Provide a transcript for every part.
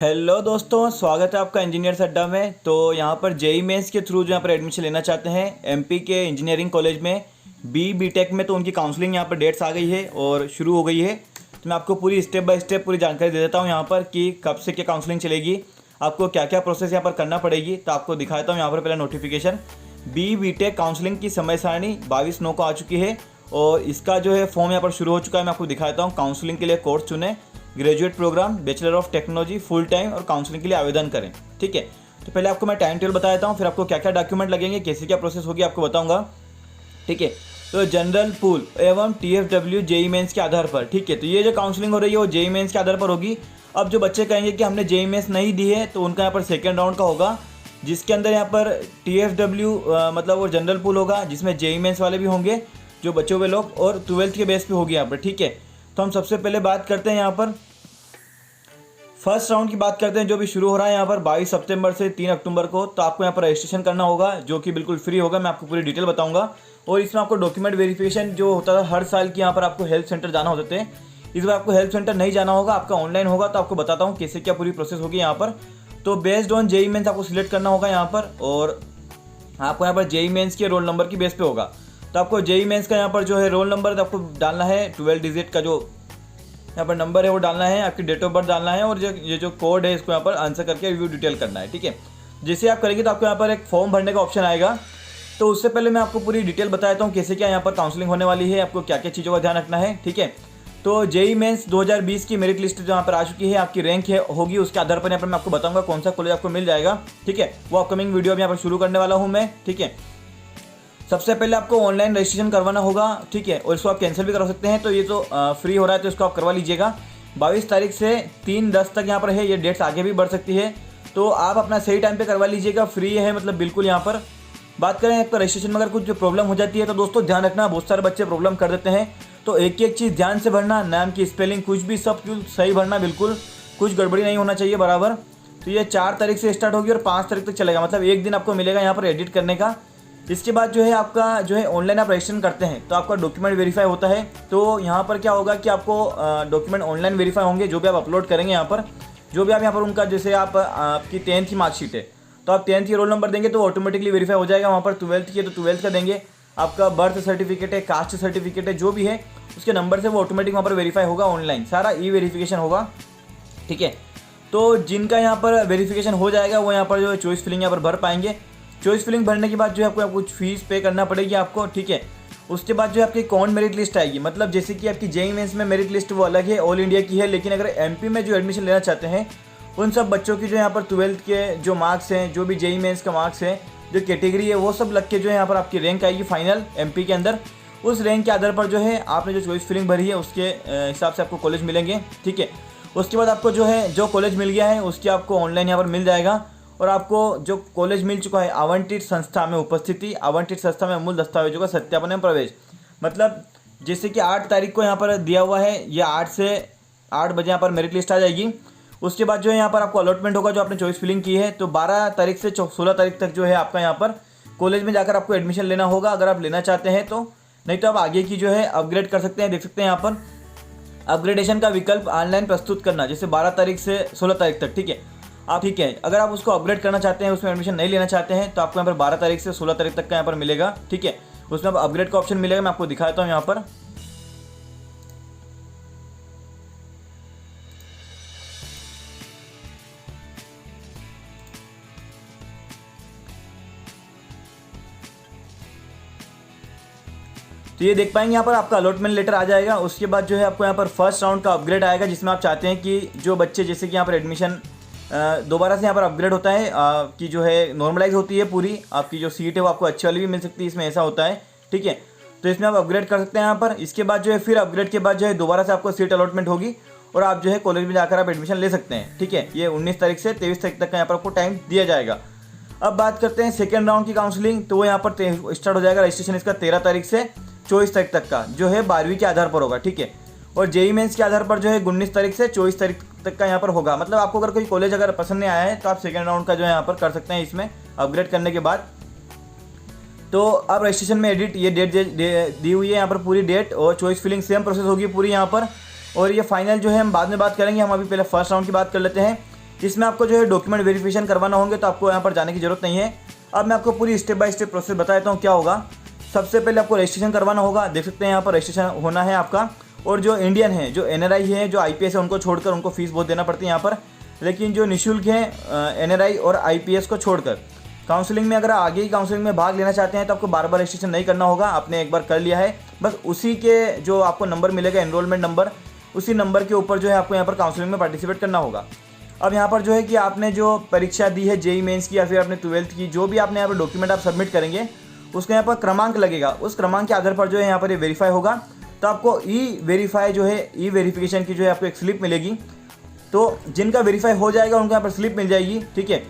Hello दोस्तों, स्वागत है आपका इंजीनियर्स अड्डा में। तो यहाँ पर जेई मेंस के थ्रू जो यहाँ पर एडमिशन लेना चाहते हैं एमपी के इंजीनियरिंग कॉलेज में बीटेक में, तो उनकी काउंसलिंग यहाँ पर डेट्स आ गई है और शुरू हो गई है। तो मैं आपको पूरी स्टेप बाय स्टेप पूरी जानकारी दे देता हूँ यहाँ पर कि कब से क्या काउंसलिंग चलेगी, आपको क्या क्या प्रोसेस यहाँ पर करना पड़ेगी। तो आपको दिखाता हूँ यहाँ पर पहला नोटिफिकेशन। बीटेक काउंसलिंग की समय सारणी 22/9 को आ चुकी है और इसका जो है फॉर्म यहाँ पर शुरू हो चुका है। मैं आपको दिखाता हूँ। काउंसलिंग के लिए कोर्स चुने, graduate program, bachelor of technology full time और काउंसलिंग के लिए आवेदन करें। ठीक है, तो पहले आपको मैं टाइम टेबल बता देता हूँ, फिर आपको क्या क्या डॉक्यूमेंट लगेंगे, कैसे क्या प्रोसेस होगी आपको बताऊंगा। ठीक है, तो जनरल पूल एवं TFW जेई मेंस के आधार पर। ठीक है, तो ये जो काउंसलिंग हो रही है वो जेई मेंस के आधार पर होगी। अब जो बच्चे कहेंगे कि हमने जेई मेंस नहीं दी है, तो उनका यहाँ पर सेकेंड राउंड का होगा, जिसके अंदर यहाँ पर TFW मतलब वो जनरल पूल होगा, जिसमें जेई मेंस वाले भी होंगे जो बचे हुए लोग, और 12th के बेस पे होगी यहाँ पर। ठीक है, तो हम सबसे पहले बात करते हैं यहाँ पर फर्स्ट राउंड की बात करते हैं, जो भी शुरू हो रहा है यहाँ पर 22 सितंबर से 3 अक्टूबर को। तो आपको यहाँ पर रजिस्ट्रेशन करना होगा, जो कि बिल्कुल फ्री होगा। मैं आपको पूरी डिटेल बताऊंगा। और इसमें आपको डॉक्यूमेंट वेरिफिकेशन जो होता था हर साल की, यहाँ पर आपको हेल्थ सेंटर जाना होते थे। इस बार आपको हेल्थ सेंटर नहीं जाना होगा, आपका ऑनलाइन होगा। तो आपको बताता हूँ कैसे क्या पूरी प्रोसेस होगी यहाँ पर। तो बेस्ड ऑन जेई मेंस आपको सिलेक्ट करना होगा यहाँ पर, और आपको यहाँ पर जेई मेंस के रोल नंबर की बेस पे होगा। तो आपको जेई मेंस का यहाँ पर जो है रोल नंबर आपको डालना है, 12 डिजिट का जो यहाँ पर नंबर है वो डालना है, आपकी डेट ऑफ बर्थ डालना है, और ये जो कोड है इसको यहाँ पर आंसर करके रिव्यू डिटेल करना है। ठीक है, जैसे आप करेंगे तो आपको यहाँ पर एक फॉर्म भरने का ऑप्शन आएगा। तो उससे पहले मैं आपको पूरी डिटेल बता देता हूँ कैसे क्या यहाँ पर काउंसलिंग होने वाली है, आपको क्या क्या चीज़ों का ध्यान रखना है। ठीक है, तो जेई मेंस 2020 की मेरिट लिस्ट जो यहाँ पर आ चुकी है, आपकी रैंक है होगी, उसके आधार पर यहाँ पर मैं आपको बताऊंगा कौन सा कॉलेज आपको मिल जाएगा। ठीक है, वो अपकमिंग वीडियो में यहाँ पर शुरू करने वाला हूँ मैं। ठीक है, सबसे पहले आपको ऑनलाइन रजिस्ट्रेशन करवाना होगा। ठीक है, और इसको आप कैंसिल भी करा सकते हैं, तो ये तो फ्री हो रहा है तो इसको आप करवा लीजिएगा। 22 तारीख से 3/10 तक यहाँ पर है, ये डेट्स आगे भी बढ़ सकती है, तो आप अपना सही टाइम पे करवा लीजिएगा। फ्री है मतलब बिल्कुल। यहाँ पर बात करें आपका रजिस्ट्रेशन में अगर कुछ प्रॉब्लम हो जाती है तो दोस्तों ध्यान रखना, बहुत सारे बच्चे प्रॉब्लम कर देते हैं। तो एक एक चीज़ ध्यान से भरना, नाम की स्पेलिंग कुछ भी सब सही भरना, बिल्कुल कुछ गड़बड़ी नहीं होना चाहिए बराबर। तो ये 4 तारीख से स्टार्ट होगी और 5 तारीख तक चलेगा, मतलब एक दिन आपको मिलेगा यहाँ पर एडिट करने का। इसके बाद जो है आपका जो है ऑनलाइन आप रजिस्ट्रेशन करते हैं तो आपका डॉक्यूमेंट वेरीफाई होता है। तो यहाँ पर क्या होगा कि आपको डॉक्यूमेंट ऑनलाइन वेरीफाई होंगे, जो भी आप अपलोड करेंगे यहाँ पर, जो भी आप यहाँ पर उनका जैसे आपकी 10th की मार्कशीट है तो आप 10th की रोल नंबर देंगे तो ऑटोमेटिकली वेरीफाई हो जाएगा। वहाँ पर 12th की है तो 12th का देंगे, आपका बर्थ सर्टिफिकेट है, कास्ट सर्टिफिकेट है, जो भी है उसके नंबर से वो ऑटोमेटिक वहाँ पर वेरीफाई होगा, ऑनलाइन सारा वेरिफिकेशन होगा। ठीक है, तो जिनका यहाँ पर वेरिफिकेशन हो जाएगा वो यहाँ पर जो है चॉइस फिलिंग यहाँ पर भर पाएंगे। चॉइस फिलिंग भरने के बाद जो है आपको कुछ फीस पे करना पड़ेगी आपको। ठीक है, उसके बाद जो है आपकी कौन मेरिट लिस्ट आएगी, मतलब जैसे कि आपकी जेई मेंस में मेरिट लिस्ट वो अलग है, ऑल इंडिया की है, लेकिन अगर एमपी में जो एडमिशन लेना चाहते हैं उन सब बच्चों की जो यहाँ पर 12th के जो मार्क्स हैं, जो भी जेई मेंस का मार्क्स है, जो कैटेगरी है, वो सब लग के जो है यहाँ पर आपकी रैंक आएगी फाइनल एमपी के अंदर। उस रैंक के आधार पर जो है आपने जो चॉइस फिलिंग भरी है उसके हिसाब से आपको कॉलेज मिलेंगे। ठीक है, उसके बाद आपको जो है जो कॉलेज मिल गया है उसकी आपको ऑनलाइन यहाँ पर मिल जाएगा, और आपको जो कॉलेज मिल चुका है आवंटित संस्था में उपस्थिति, आवंटित संस्था में मूल दस्तावेजों का सत्यापन एवं प्रवेश, मतलब जैसे कि 8 तारीख को यहाँ पर दिया हुआ है, ये 8 से 8 बजे यहाँ पर मेरिट लिस्ट आ जाएगी। उसके बाद जो है यहाँ पर आपको अलॉटमेंट होगा जो आपने चॉइस फिलिंग की है, तो 12 तारीख से 16 तारीख तक जो है आपका यहाँ पर कॉलेज में जाकर आपको एडमिशन लेना होगा, अगर आप लेना चाहते हैं तो। नहीं तो आप आगे की जो है अपग्रेड कर सकते हैं। देख सकते हैं यहाँ पर अपग्रेडेशन का विकल्प ऑनलाइन प्रस्तुत करना, जैसे 12 तारीख से 16 तारीख तक। ठीक है, आप ठीक है, अगर आप उसको अपग्रेड करना चाहते हैं, उसमें एडमिशन नहीं लेना चाहते हैं, तो आपको यहाँ पर 12 तारीख से 16 तारीख तक का यहाँ पर मिलेगा। ठीक है, उसमें आप अपग्रेड का ऑप्शन मिलेगा, मैं आपको दिखाता हूँ यहाँ पर। तो ये देख पाएंगे यहाँ पर आपका अलॉटमेंट लेटर आ जाएगा। उसके बाद जो है आपको यहाँ पर फर्स्ट राउंड का अपग्रेड आएगा, जिसमें आप चाहते हैं कि जो बच्चे जैसे कि यहाँ पर एडमिशन दोबारा से यहाँ पर अपग्रेड होता है, आपकी जो है नॉर्मलाइज होती है पूरी, आपकी जो सीट है वो आपको अच्छी वाली भी मिल सकती है, इसमें ऐसा होता है। ठीक है, तो इसमें आप अपग्रेड कर सकते हैं यहाँ पर। इसके बाद जो है फिर अपग्रेड के बाद जो है दोबारा से आपको सीट अलॉटमेंट होगी और आप जो है कॉलेज में जाकर आप एडमिशन ले सकते हैं। ठीक है, ये 19 तारीख से 23 तारीख तक का यहाँ पर आपको टाइम दिया जाएगा। अब बात करते हैं सेकेंड राउंड की काउंसलिंग, तो वो यहाँ पर स्टार्ट हो जाएगा रजिस्ट्रेशन इसका 13 तारीख से 24 तारीख तक का, जो है 12वीं के आधार पर होगा। ठीक है, और जेई मेंस के आधार पर जो है 19 तारीख से 24 तारीख तक का यहाँ पर होगा। मतलब आपको अगर कोई कॉलेज अगर पसंद नहीं आया है तो आप सेकेंड राउंड का जो है यहाँ पर कर सकते हैं इसमें अपग्रेड करने के बाद। तो अब रजिस्ट्रेशन में एडिट ये डेट दी हुई है यहाँ पर पूरी डेट, और चॉइस फिलिंग सेम प्रोसेस होगी पूरी यहाँ पर। और ये फाइनल जो है हम बाद में बात करेंगे, हम अभी पहले फर्स्ट राउंड की बात कर लेते हैं जिसमें आपको जो है डॉक्यूमेंट वेरिफिकेशन करवाना होंगे, तो आपको यहाँ पर जाने की जरूरत नहीं है। अब मैं आपको पूरी स्टेप बाय स्टेप प्रोसेस बता देता हूँ क्या होगा। सबसे पहले आपको रजिस्ट्रेशन करवाना होगा, देख सकते हैं यहाँ पर रजिस्ट्रेशन होना है आपका। और जो इंडियन है, जो NRI है, जो IPS है, उनको छोड़कर, उनको फीस बहुत देना पड़ती है यहाँ पर। लेकिन जो निःशुल्क है NRI और IPS को छोड़कर, काउंसलिंग में अगर आगे की काउंसलिंग में भाग लेना चाहते हैं तो आपको बार बार रजिस्ट्रेशन नहीं करना होगा, आपने एक बार कर लिया है बस, उसी के जो आपको नंबर मिलेगा एनरोलमेंट नंबर, उसी नंबर के ऊपर जो है आपको यहाँ पर काउंसलिंग में पार्टिसिपेट करना होगा। अब यहाँ पर जो है कि आपने जो परीक्षा दी है JEE मेंस की या फिर आपने 12th की, जो भी आपने यहाँ पर डॉक्यूमेंट आप सबमिट करेंगे उसका यहाँ पर क्रमांक लगेगा, उस क्रमांक के आधार पर जो है यहाँ पर ये वेरीफाई होगा। तो आपको ई-वेरीफाई जो है, ई-वेरिफिकेशन की जो है आपको एक स्लिप मिलेगी। तो जिनका वेरीफाई हो जाएगा उनको यहाँ पर स्लिप मिल जाएगी, ठीक है।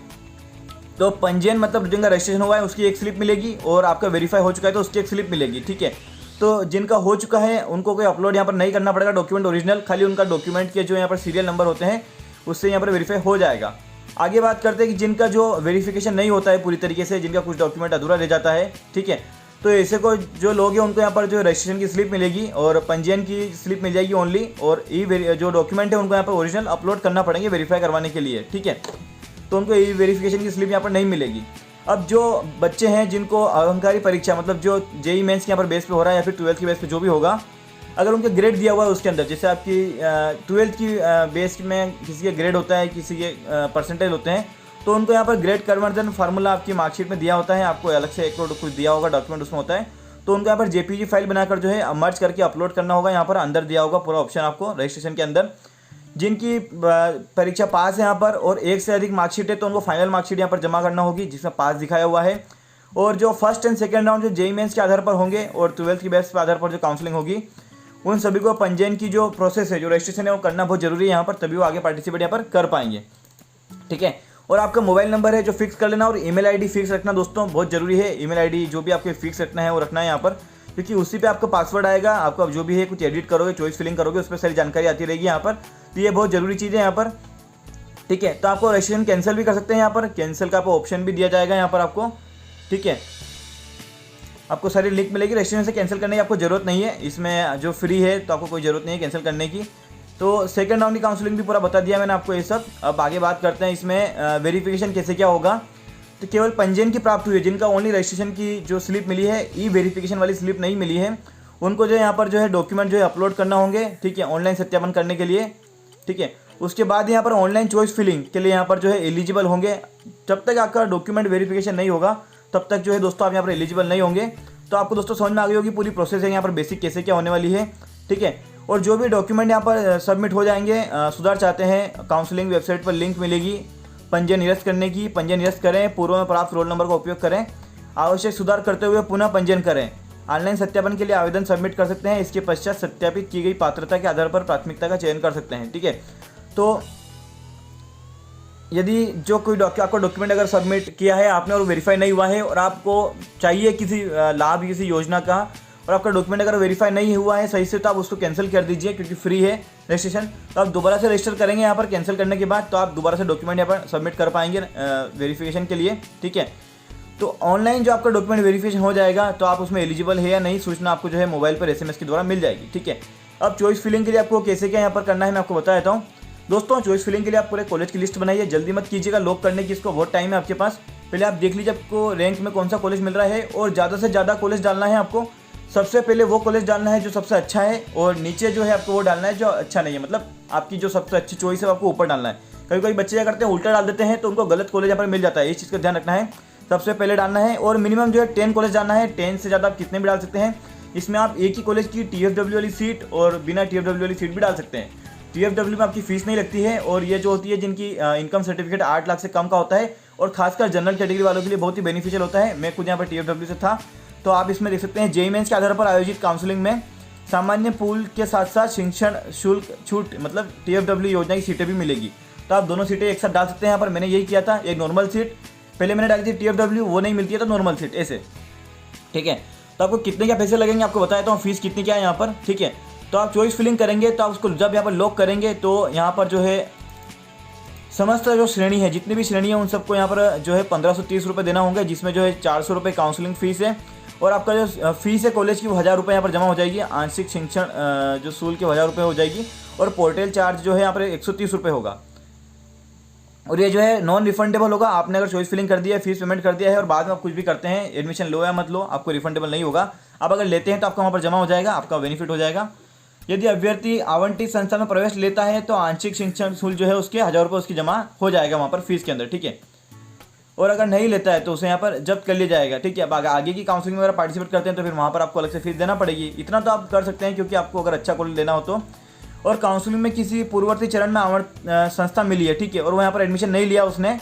तो पंजीयन मतलब जिनका रजिस्ट्रेशन हुआ है उसकी एक स्लिप मिलेगी, और आपका वेरीफाई हो चुका है तो उसकी एक स्लिप मिलेगी, ठीक है। तो जिनका हो चुका है उनको कोई अपलोड यहाँ पर नहीं करना पड़ेगा डॉक्यूमेंट ओरिजिनल, खाली उनका डॉक्यूमेंट के जो यहाँ पर सीरियल नंबर होते हैं उससे यहाँ पर वेरीफाई हो जाएगा। आगे बात करते हैं कि जिनका जो वेरिफिकेशन नहीं होता है पूरी तरीके से, जिनका कुछ डॉक्यूमेंट अधूरा रह जाता है, ठीक है, तो ऐसे को जो लोग हैं उनको यहाँ पर जो रजिस्ट्रेशन की स्लिप मिलेगी और पंजीयन की स्लिप मिल जाएगी ओनली, और जो डॉक्यूमेंट है उनको यहाँ पर ओरिजिनल अपलोड करना पड़ेंगे वेरीफाई करवाने के लिए, ठीक है। तो उनको ई वेरिफिकेशन की स्लिप यहाँ पर नहीं मिलेगी। अब जो बच्चे हैं जिनको अहंकारी परीक्षा मतलब जो JEE मेंस के यहाँ पर बेस पे हो रहा है या फिर 12th की बेस पे जो भी होगा, अगर उनके ग्रेड दिया हुआ है उसके अंदर, जैसे आपकी 12th की बेस में किसी के ग्रेड होता है, किसी के परसेंटेज होते हैं, तो उनको यहाँ पर ग्रेड कन्वर्जन फार्मूला आपकी मार्कशीट में दिया होता है, आपको अलग से एक कुछ दिया होगा डॉक्यूमेंट उसमें होता है, तो उनको यहाँ पर JPG फाइल बनाकर जो है मर्ज करके अपलोड करना होगा। यहाँ पर अंदर दिया होगा पूरा ऑप्शन आपको रजिस्ट्रेशन के अंदर। जिनकी परीक्षा पास है यहाँ पर और एक से अधिक मार्कशीट है तो उनको फाइनल मार्कशीट यहाँ पर जमा करना होगी जिसमें पास दिखाया हुआ है। और जो फर्स्ट एंड सेकंड राउंड जो JEE मेंस के आधार पर होंगे और 12th की बेस पर आधार पर जो काउंसलिंग होगी, उन सभी को पंजीयन की जो प्रोसेस है, जो रजिस्ट्रेशन है वो करना बहुत जरूरी है यहाँ पर, तभी वो आगे पार्टिसिपेट यहाँ पर कर पाएंगे, ठीक है। और आपका मोबाइल नंबर है जो फिक्स कर लेना, और ईमेल आईडी फिक्स रखना दोस्तों, बहुत जरूरी है। ईमेल आईडी जो भी आपके फिक्स रखना है वो रखना है यहाँ पर, क्योंकि उसी पे आपका पासवर्ड आएगा। आपका जो भी है कुछ एडिट करोगे, चॉइस फिलिंग करोगे, उस पर सारी जानकारी आती रहेगी यहाँ पर, तो ये बहुत जरूरी चीज़ है यहाँ पर, ठीक है। तो आपको रजिस्ट्रेशन कैंसिल भी कर सकते हैं यहाँ पर, कैंसिल का आपको ऑप्शन भी दिया जाएगा यहाँ पर आपको, ठीक है। आपको सारी लिंक मिलेगी, रजिस्ट्रेशन से कैंसिल करने की आपको जरूरत नहीं है, इसमें जो फ्री है तो आपको कोई जरूरत नहीं है कैंसिल करने की। तो सेकंड राउंड की काउंसलिंग भी पूरा बता दिया मैंने आपको ये सब। अब आगे बात करते हैं इसमें वेरिफिकेशन कैसे क्या होगा। तो केवल पंजीयन की प्राप्त हुई है, जिनका ओनली रजिस्ट्रेशन की जो स्लिप मिली है, ई वेरिफिकेशन वाली स्लिप नहीं मिली है, उनको जो है यहाँ पर जो है डॉक्यूमेंट जो है अपलोड करना होंगे, ठीक है, ऑनलाइन सत्यापन करने के लिए, ठीक है। उसके बाद यहाँ पर ऑनलाइन चॉइस फिलिंग के लिए यहाँ पर जो है एलिजिबल होंगे। जब तक आपका डॉक्यूमेंट वेरिफिकेशन नहीं होगा तब तक जो है दोस्तों आप यहाँ पर एलिजिबल नहीं होंगे। तो आपको दोस्तों समझ में आ गई होगी पूरी प्रोसेस है यहाँ पर बेसिक कैसे क्या होने वाली है, ठीक है। और जो भी डॉक्यूमेंट यहाँ पर सबमिट हो जाएंगे, सुधार चाहते हैं, काउंसलिंग वेबसाइट पर लिंक मिलेगी पंजीयन निरस्त करने की, पंजीयन निरस्त करें, पूर्व में प्राप्त रोल नंबर का उपयोग करें, आवश्यक सुधार करते हुए पुनः पंजीयन करें, ऑनलाइन सत्यापन के लिए आवेदन सबमिट कर सकते हैं, इसके पश्चात सत्यापित की गई पात्रता के आधार पर प्राथमिकता का चयन कर सकते हैं, ठीक है। तो यदि जो कोई आपका डॉक्यूमेंट अगर सबमिट किया है आपने और वेरीफाई नहीं हुआ है और आपको चाहिए किसी लाभ किसी योजना का, और आपका डॉक्यूमेंट अगर वेरीफाई नहीं हुआ है सही से, तो आप उसको कैंसिल कर दीजिए, क्योंकि फ्री है रजिस्ट्रेशन। तो आप दोबारा से रजिस्टर करेंगे यहाँ पर कैंसिल करने के बाद, तो आप दोबारा से डॉक्यूमेंट यहाँ पर सबमिट कर पाएंगे वेरिफिकेशन के लिए, ठीक है। तो ऑनलाइन जो आपका डॉक्यूमेंट वेरिफिकेशन हो जाएगा तो आप उसमें एलिजिबल है या नहीं, सूचना आपको जो है मोबाइल पर SMS के द्वारा मिल जाएगी, ठीक है। अब चॉइस फिलिंग के लिए आपको कैसे क्या यहाँ पर करना है मैं आपको बता देता हूँ दोस्तों। चॉइस फिलिंग के लिए आप पूरे कॉलेज की लिस्ट बनाइए, जल्दी मत कीजिएगा लॉक करने की, इसको बहुत टाइम है आपके पास। पहले आप देख लीजिए आपको रैंक में कौन सा कॉलेज मिल रहा है, और ज़्यादा से ज़्यादा कॉलेज डालना है आपको। सबसे पहले वो कॉलेज डालना है जो सबसे अच्छा है, और नीचे जो है आपको वो डालना है जो अच्छा नहीं है, मतलब आपकी जो सबसे अच्छी चॉइस है आपको ऊपर डालना है। कभी कभी बच्चे क्या करते हैं उल्टा डाल देते हैं, तो उनको गलत कॉलेज यहाँ पर मिल जाता है, इस चीज़ का ध्यान रखना है। सबसे पहले डालना है, और मिनिमम जो है 10 कॉलेज डालना है, 10 से ज़्यादा आप कितने भी डाल सकते हैं। इसमें आप एक ही कॉलेज की TFW वाली सीट और बिना TFW वाली सीट भी डाल सकते हैं। TFW में आपकी फीस नहीं लगती है, और ये जो होती है जिनकी इनकम सर्टिफिकेट 8 लाख से कम का होता है, और खासकर जनरल कैटेगरी वालों के लिए बहुत ही बेनिफिशियल होता है। मैं खुद यहाँ पर TFW से था, तो आप इसमें देख सकते हैं JEE मेंस के आधार पर आयोजित काउंसलिंग में सामान्य पूल के साथ साथ शिक्षण शुल्क छूट मतलब TFW योजना की सीटें भी मिलेगी। तो आप दोनों सीटें एक साथ डाल सकते हैं। यहाँ पर मैंने यही किया था, एक नॉर्मल सीट पहले मैंने डाली थी, TFW वो नहीं मिलती है तो नॉर्मल सीट ऐसे, ठीक है। तो आपको कितने क्या पैसे लगेंगे आपको बताया तो फीस कितनी क्या है यहाँ पर, ठीक है। तो आप चॉइस फिलिंग करेंगे, तो आप उसको जब यहाँ पर लॉक करेंगे तो यहाँ पर जो है समस्त जो श्रेणी है, जितनी भी श्रेणी है उन सबको यहाँ पर जो है 1530 रुपये देना होंगे, जिसमें जो है 400 रुपये काउंसलिंग फीस है, और आपका जो फीस है कॉलेज की वो 1000 रुपये यहाँ पर जमा हो जाएगी। आंशिक शिक्षण जो शुल्क की 1000 रुपये हो जाएगी, और पोर्टल चार्ज जो है यहाँ पर 130 रुपये होगा। और ये जो है नॉन रिफंडेबल होगा। आपने अगर चॉइस फिलिंग कर दिया है, फीस पेमेंट कर दिया है और बाद में आप कुछ भी करते हैं, एडमिशन लो या मत लो, आपको रिफंडेबल नहीं होगा। आप अगर लेते हैं तो आपका वहाँ पर जमा हो जाएगा, आपका बेनिफिट हो जाएगा। यदि अभ्यर्थी आवंटित संस्था में प्रवेश लेता है तो आंशिक शिक्षण शुल्क जो है उसके 1000 रुपये उसकी जमा हो जाएगा वहाँ पर फीस के अंदर, ठीक है। और अगर नहीं लेता है तो उसे यहाँ पर जब्त कर लिया जाएगा, ठीक है। अब आगे की काउंसलिंग वगैरह पार्टिसिपेट करते हैं तो फिर वहाँ पर आपको अलग से फीस देना पड़ेगी। इतना तो आप कर सकते हैं क्योंकि आपको अगर अच्छा कॉलेज लेना हो तो। और काउंसलिंग में किसी पूर्ववर्ती चरण में संस्था मिली है, ठीक है, और वो यहाँ पर एडमिशन नहीं लिया उसने,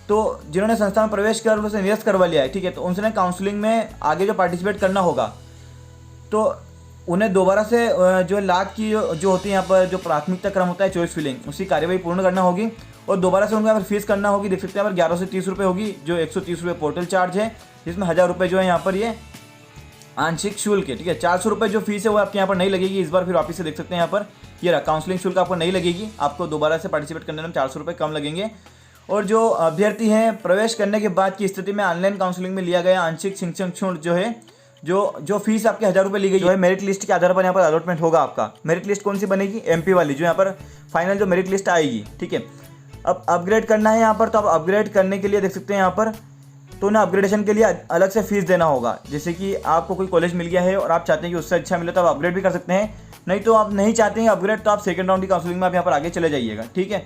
तो जिन्होंने संस्था में प्रवेश कर उसे निरस्त करवा लिया है, ठीक है, तो उनसे काउंसलिंग में आगे जो पार्टिसिपेट करना होगा तो उन्हें दोबारा से जो लाख की जो होती है यहाँ पर जो प्राथमिकता क्रम होता है चॉइस फिलिंग, उसी कार्यवाही पूर्ण करना होगी और दोबारा से उनको यहाँ पर फीस करना होगी। देख सकते हैं यहाँ पर 11 से 30 रुपये होगी, जो 130 रुपये पोर्टल चार्ज है, जिसमें 1000 रुपये जो है यहाँ पर ये आंशिक शुल्क है, ठीक है। 400 रुपये जो फीस है वो आपके यहाँ पर नहीं लगेगी इस बार। फिर वापस से देख सकते हैं यहाँ पर ये रहा, काउंसलिंग शुल्क आपको नहीं लगेगी, आपको दोबारा से पार्टिसिपेट करने में 400 रुपये कम लगेंगे। और जो अभ्यर्थी हैं प्रवेश करने के बाद की स्थिति में ऑनलाइन काउंसलिंग में लिया गया आंशिक शिक्षण शुल्क जो है जो फीस आपके 1000 रुपये ली गई है, मेरिट लिस्ट के आधार पर यहाँ पर अलॉटमेंट होगा आपका। मेरिट लिस्ट कौन सी बनेगी? MP वाली, जो यहाँ पर फाइनल जो मेरिट लिस्ट आएगी, ठीक है। अब अपग्रेड करना है यहाँ पर, तो अब अपग्रेड करने के लिए देख सकते हैं यहाँ पर तो ना अपग्रेडेशन के लिए अलग से फीस देना होगा। जैसे कि आपको कोई कॉलेज मिल गया है और आप चाहते हैं कि उससे अच्छा मिले तो आप अपग्रेड भी कर सकते हैं, नहीं तो आप नहीं चाहते हैं अपग्रेड तो आप सेकंड राउंड की काउंसलिंग में आप यहाँ पर आगे चले जाइएगा, ठीक है।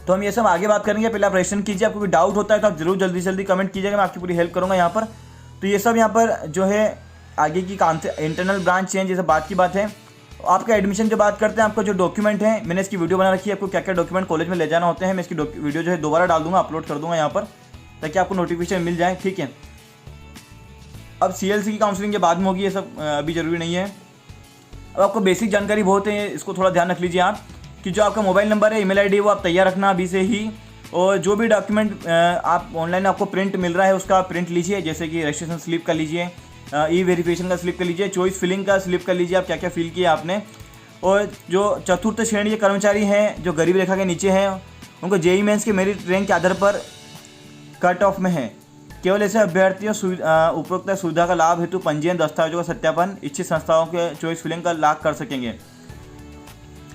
तो हम ये सब आगे बात करेंगे, पहले आप रजिस्ट्रेशन कीजिए। आपको कोई डाउट होता है तो आप जरूर जल्दी से जल्दी कमेंट कीजिएगा, मैं आपकी पूरी हेल्प करूँगा यहाँ पर। तो ये सब यहाँ पर जो है आगे की इंटरनल ब्रांच चेंज ये सब बात की बात है। आपका एडमिशन जो बात करते हैं, आपका जो डॉक्यूमेंट है, मैंने इसकी वीडियो बना रखी है, आपको क्या क्या डॉक्यूमेंट कॉलेज में ले जाना होते हैं। मैं इसकी वीडियो जो है दोबारा डाल दूंगा, अपलोड कर दूंगा यहाँ पर, ताकि आपको नोटिफिकेशन मिल जाए, ठीक है। अब CLC की काउंसलिंग के बाद में होगी, ये सब अभी जरूरी नहीं है। अब आपको बेसिक जानकारी बहुत है, इसको थोड़ा ध्यान रख लीजिए आप कि जो आपका मोबाइल नंबर है, ईमेल ID वो आप तैयार रखना अभी से ही। और जो भी डॉक्यूमेंट आप ऑनलाइन आपको प्रिंट मिल रहा है उसका प्रिंट लीजिए, जैसे कि रजिस्ट्रेशन स्लिप का लीजिए, ई-वेरिफिकेशन का स्लिप कर लीजिए, चॉइस फिलिंग का स्लिप कर लीजिए, आप क्या क्या फिल किया आपने। और जो चतुर्थ श्रेणी के कर्मचारी हैं जो गरीब रेखा के नीचे हैं, उनको JEE मेंस के मेरिट रैंक के आधार पर कट ऑफ में है। केवल ऐसे अभ्यर्थियों उपरोक्त सुविधा का लाभ हेतु पंजीयन दस्तावेजों का सत्यापन इच्छित संस्थाओं के चॉइस फिलिंग का लाभ कर सकेंगे।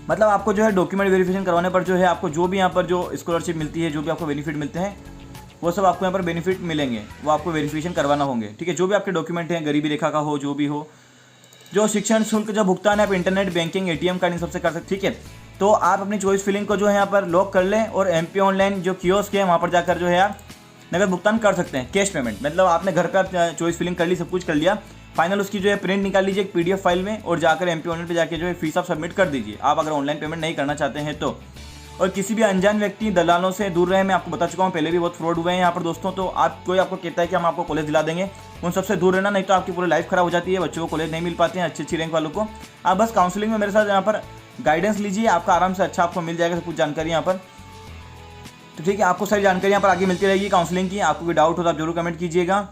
मतलब आपको जो है डॉक्यूमेंट वेरिफिकेशन करवाने पर जो है आपको जो भी यहाँ पर जो स्कॉलरशिप मिलती है, जो भी आपको बेनिफिट मिलते हैं, वो सब आपको यहाँ पर बेनिफिट मिलेंगे, वो आपको वेरिफिकेशन करवाना होंगे, ठीक है। जो भी आपके डॉक्यूमेंट हैं, गरीबी रेखा का हो, जो भी हो, जो शिक्षण शुल्क जो भुगतान है आप इंटरनेट बैंकिंग ATM कार्ड इन सबसे कर सकते, ठीक है। तो आप अपनी चॉइस फिलिंग को जो है यहाँ पर लॉक कर लें और MP ऑनलाइन जो कियोस्क है वहाँ पर जाकर जो है आप नगद भुगतान कर सकते हैं, कैश पेमेंट। मतलब आपने घर पे आप चॉइस फिलिंग कर ली, सब कुछ कर लिया, फाइनल उसकी जो है प्रिंट निकाल लीजिए एक PDF फाइल में और जाकर MP ऑनलाइन पे जाके जो है फीस आप सबमिट कर दीजिए, आप अगर ऑनलाइन पेमेंट नहीं करना चाहते हैं तो। और किसी भी अनजान व्यक्ति दलालों से दूर रहे, मैं आपको बता चुका हूँ, पहले भी बहुत फ्रॉड हुए हैं यहाँ पर दोस्तों। तो कोई आपको कहता है कि हम आपको कॉलेज दिला देंगे, उन सबसे दूर रहना, नहीं तो आपकी पूरी लाइफ खराब हो जाती है, बच्चों को कॉलेज नहीं मिल पाते हैं अच्छी रैंक वालों को। आप बस काउंसलिंग में मेरे साथ यहाँ पर गाइडेंस लीजिए, आपका आराम से अच्छा आपको मिल जाएगा सब कुछ जानकारी यहाँ पर, तो ठीक है। आपको सारी जानकारी यहाँ पर आगे मिलती रहेगी काउंसलिंग की। आपको कोई डाउट हो तो आप जरूर कमेंट कीजिएगा,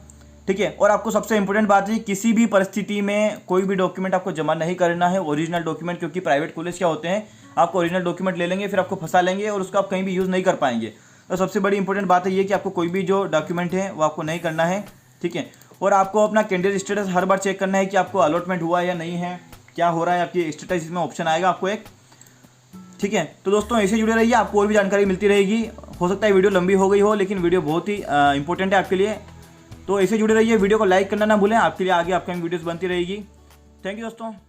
ठीक है। और आपको सबसे इंपॉर्टेंट बात है, किसी भी परिस्थिति में कोई भी डॉक्यूमेंट आपको जमा नहीं करना है, ओरिजिनल डॉक्यूमेंट, क्योंकि प्राइवेट कॉलेज क्या होते हैं, आपको ओरिजिनल डॉक्यूमेंट ले लेंगे, फिर आपको फंसा लेंगे और उसको आप कहीं भी यूज़ नहीं कर पाएंगे। तो सबसे बड़ी इंपॉर्टेंट बात है ये कि आपको कोई भी जो डॉक्यूमेंट है वो आपको नहीं करना है, ठीक है। और आपको अपना कैंडिडेट स्टेटस हर बार चेक करना है कि आपको अलॉटमेंट हुआ है या नहीं है, क्या हो रहा है आपकी स्टेटस, इसमें ऑप्शन आएगा आपको एक, ठीक है। तो दोस्तों ऐसे जुड़े रहिए, आपको और भी जानकारी मिलती रहेगी। हो सकता है वीडियो लंबी हो गई हो, लेकिन वीडियो बहुत ही इंपॉर्टेंट है आपके लिए, तो ऐसे जुड़े रहिए। वीडियो को लाइक करना ना भूलें, आपके लिए आगे अपकमिंग वीडियोस बनती रहेगी। थैंक यू दोस्तों।